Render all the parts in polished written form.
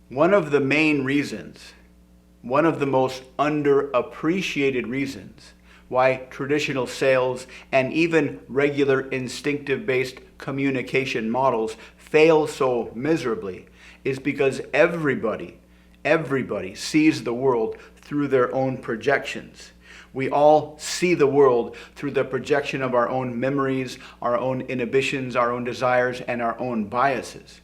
One of the main reasons, one of the most underappreciated reasons why traditional sales and even regular instinctive-based communication models fail so miserably is because everybody sees the world through their own projections. We all see the world through the projection of our own memories, our own inhibitions, our own desires, and our own biases.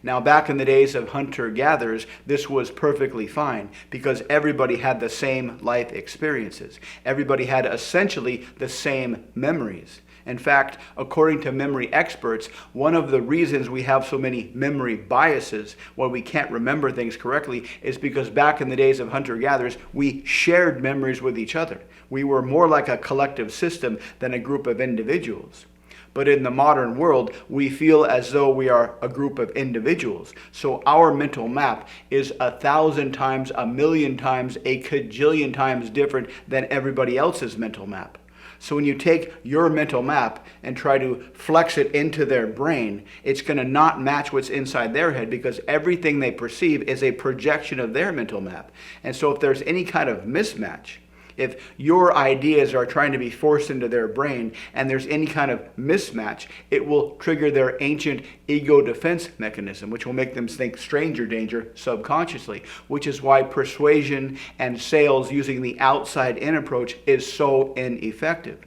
Now, back in the days of hunter-gatherers, this was perfectly fine because everybody had the same life experiences. Everybody had essentially the same memories. In fact, according to memory experts, one of the reasons we have so many memory biases, why we can't remember things correctly, is because back in the days of hunter-gatherers, we shared memories with each other. We were more like a collective system than a group of individuals. But in the modern world, we feel as though we are a group of individuals. So our mental map is 1,000 times, 1,000,000 times, a cajillion times different than everybody else's mental map. So when you take your mental map and try to flex it into their brain, it's going to not match what's inside their head because everything they perceive is a projection of their mental map. And so if there's any kind of mismatch, if your ideas are trying to be forced into their brain and there's any kind of mismatch, it will trigger their ancient ego defense mechanism, which will make them think stranger danger subconsciously, which is why persuasion and sales using the outside-in approach is so ineffective.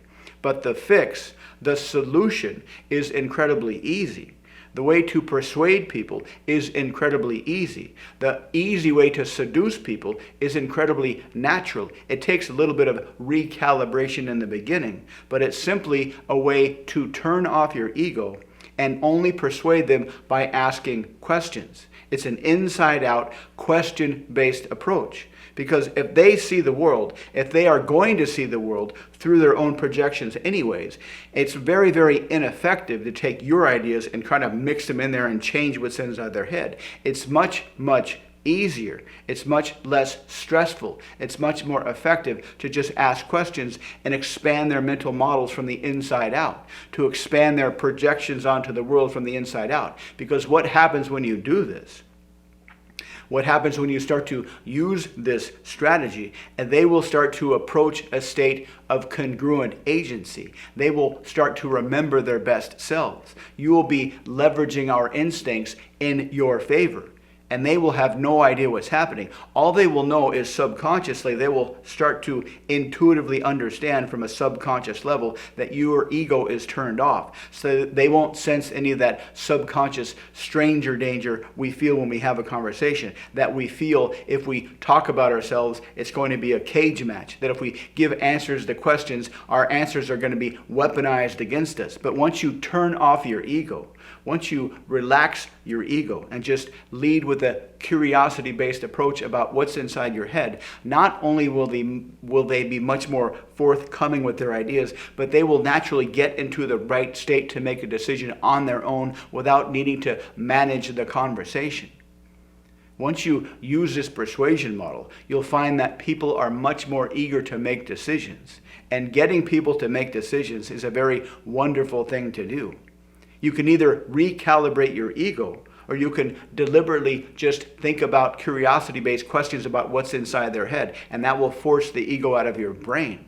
But the fix, the solution, is incredibly easy. The way to persuade people is incredibly easy. The easy way to seduce people is incredibly natural. It takes a little bit of recalibration in the beginning, but it's simply a way to turn off your ego and only persuade them by asking questions. It's an inside-out, question-based approach. Because if they see the world, if they are going to see the world through their own projections anyways, it's very, very ineffective to take your ideas and kind of mix them in there and change what's inside their head. It's much, much easier. It's much less stressful. It's much more effective to just ask questions and expand their mental models from the inside out, to expand their projections onto the world from the inside out. Because what happens when you do this? What happens when you start to use this strategy, and they will start to approach a state of congruent agency. They will start to remember their best selves. You will be leveraging our instincts in your favor. And they will have no idea what's happening. All they will know is subconsciously, they will start to intuitively understand from a subconscious level that your ego is turned off. So they won't sense any of that subconscious stranger danger we feel when we have a conversation. That we feel if we talk about ourselves, it's going to be a cage match. That if we give answers to questions, our answers are going to be weaponized against us. But once you turn off your ego, once you relax your ego and just lead with a curiosity-based approach about what's inside your head, not only will they be much more forthcoming with their ideas, but they will naturally get into the right state to make a decision on their own without needing to manage the conversation. Once you use this persuasion model, you'll find that people are much more eager to make decisions. And getting people to make decisions is a very wonderful thing to do. You can either recalibrate your ego, or you can deliberately just think about curiosity-based questions about what's inside their head, and that will force the ego out of your brain.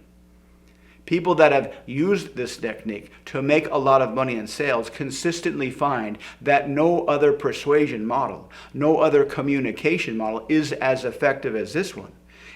People that have used this technique to make a lot of money in sales consistently find that no other persuasion model, no other communication model is as effective as this one.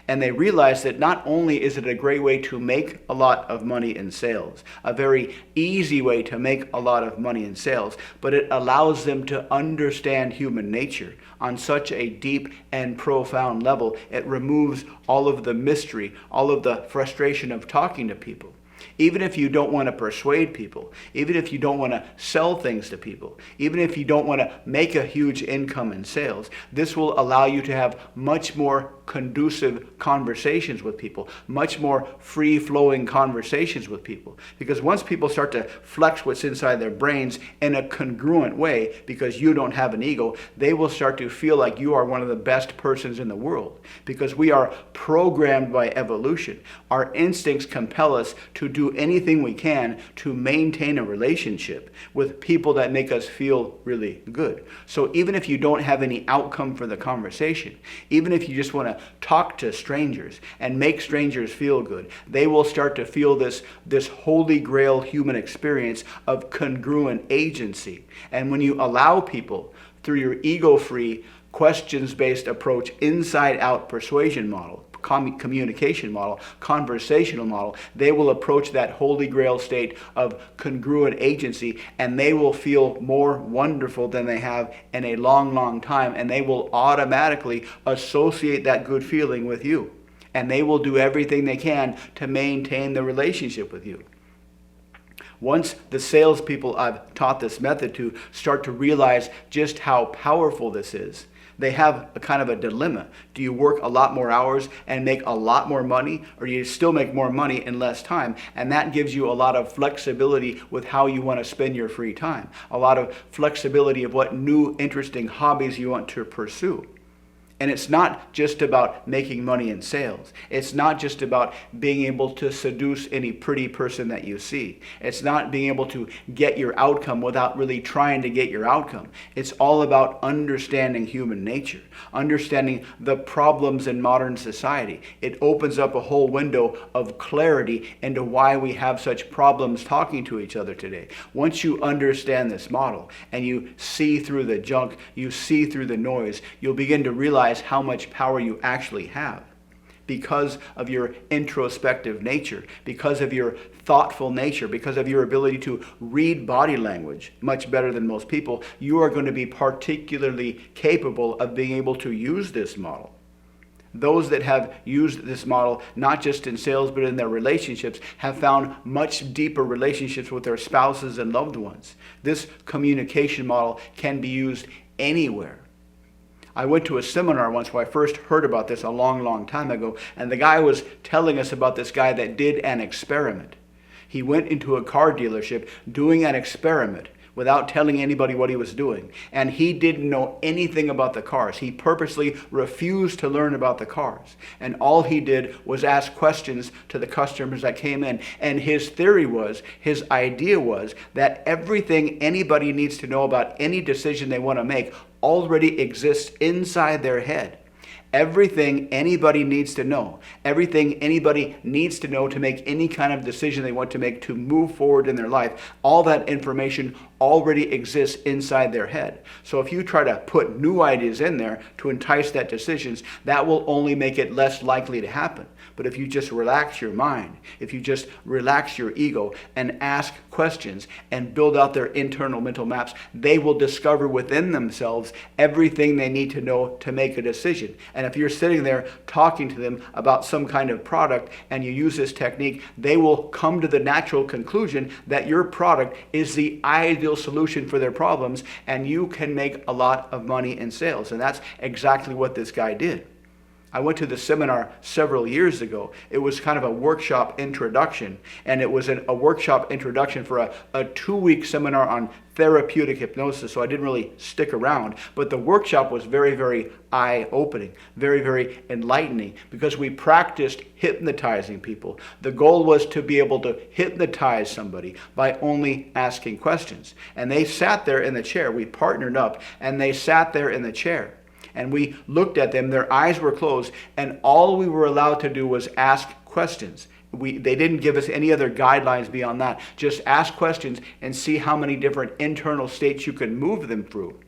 And they realize that not only is it a great way to make a lot of money in sales, a very easy way to make a lot of money in sales, but it allows them to understand human nature on such a deep and profound level. It removes all of the mystery, all of the frustration of talking to people. Even if you don't want to persuade people, even if you don't want to sell things to people, even if you don't want to make a huge income in sales, this will allow you to have much more conducive conversations with people, much more free-flowing conversations with people. Because once people start to flex what's inside their brains in a congruent way, because you don't have an ego, they will start to feel like you are one of the best persons in the world. Because we are programmed by evolution. Our instincts compel us to to do anything we can to maintain a relationship with people that make us feel really good. So even if you don't have any outcome for the conversation, even if you just want to talk to strangers and make strangers feel good, they will start to feel this holy grail human experience of congruent agency. And when you allow people through your ego-free, questions-based approach, inside-out persuasion model, communication model, conversational model, they will approach that holy grail state of congruent agency, and they will feel more wonderful than they have in a long, long time, and they will automatically associate that good feeling with you. And they will do everything they can to maintain the relationship with you. Once the salespeople I've taught this method to start to realize just how powerful this is, they have a kind of a dilemma. Do you work a lot more hours and make a lot more money, or do you still make more money in less time? And that gives you a lot of flexibility with how you want to spend your free time, a lot of flexibility of what new interesting hobbies you want to pursue. And it's not just about making money in sales. It's not just about being able to seduce any pretty person that you see. It's not being able to get your outcome without really trying to get your outcome. It's all about understanding human nature, understanding the problems in modern society. It opens up a whole window of clarity into why we have such problems talking to each other today. Once you understand this model and you see through the junk, you see through the noise, you'll begin to realize how much power you actually have because of your introspective nature, because of your thoughtful nature, because of your ability to read body language much better than most people. You are going to be particularly capable of being able to use this model. Those that have used this model, not just in sales, but in their relationships, have found much deeper relationships with their spouses and loved ones. This communication model can be used anywhere. I went to a seminar once where I first heard about this a long, long time ago, and the guy was telling us about this guy that did an experiment. He went into a car dealership doing an experiment without telling anybody what he was doing, and he didn't know anything about the cars. He purposely refused to learn about the cars, and all he did was ask questions to the customers that came in. And his theory was, his idea was, that everything anybody needs to know about any decision they want to make already exists inside their head. Everything anybody needs to know, everything anybody needs to know to make any kind of decision they want to make to move forward in their life, all that information already exists inside their head. So if you try to put new ideas in there to entice that decisions, that will only make it less likely to happen. But if you just relax your mind, if you just relax your ego and ask questions and build out their internal mental maps, they will discover within themselves everything they need to know to make a decision. And if you're sitting there talking to them about some kind of product and you use this technique, they will come to the natural conclusion that your product is the ideal solution for their problems, and you can make a lot of money in sales. And that's exactly what this guy did. I went to the seminar several years ago. It was kind of a workshop introduction, and it was a workshop introduction for a 2-week seminar on therapeutic hypnosis, so I didn't really stick around. But the workshop was very, very eye-opening, very, very enlightening, because we practiced hypnotizing people. The goal was to be able to hypnotize somebody by only asking questions. And they sat there in the chair. We partnered up, and they sat there in the chair. And we looked at them, their eyes were closed, and all we were allowed to do was ask questions. They didn't give us any other guidelines beyond that. Just ask questions and see how many different internal states you can move them through.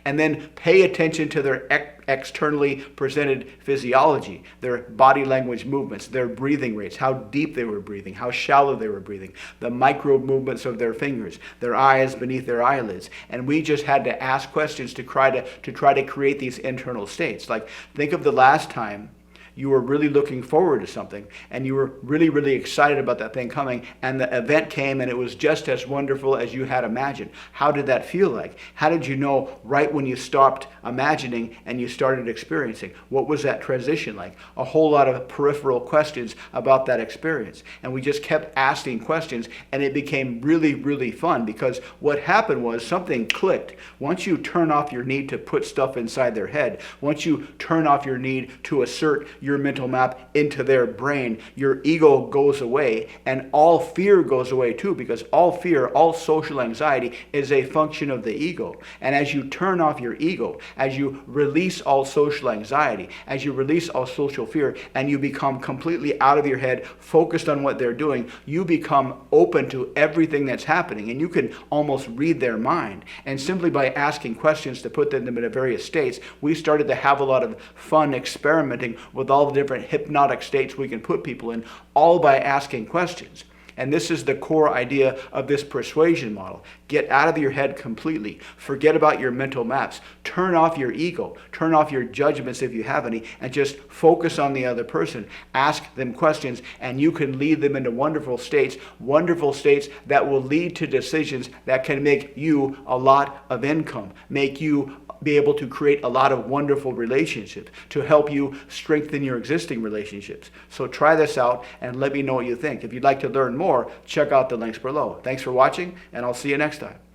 And then pay attention to their externally presented physiology, their body language movements, their breathing rates, how deep they were breathing, how shallow they were breathing, the micro movements of their fingers, their eyes beneath their eyelids. And we just had to ask questions to try to create these internal states. Like, think of the last time you were really looking forward to something, and you were really, really excited about that thing coming, and the event came and it was just as wonderful as you had imagined. How did that feel like? How did you know right when you stopped imagining and you started experiencing? What was that transition like? A whole lot of peripheral questions about that experience. And we just kept asking questions, and it became really, really fun, because what happened was something clicked. Once you turn off your need to put stuff inside their head, once you turn off your need to assert your mental map into their brain, your ego goes away, and all fear goes away too, because all fear, all social anxiety is a function of the ego. And as you turn off your ego, as you release all social anxiety, as you release all social fear, and you become completely out of your head, focused on what they're doing, you become open to everything that's happening, and you can almost read their mind. And simply by asking questions to put them in various states, we started to have a lot of fun experimenting with all the different hypnotic states we can put people in, all by asking questions. And this is the core idea of this persuasion model. Get out of your head completely. Forget about your mental maps. Turn off your ego. Turn off your judgments if you have any, and just focus on the other person. Ask them questions, and you can lead them into wonderful states that will lead to decisions that can make you a lot of income, make you be able to create a lot of wonderful relationships, to help you strengthen your existing relationships. So try this out and let me know what you think. If you'd like to learn more, check out the links below. Thanks for watching, and I'll see you next time.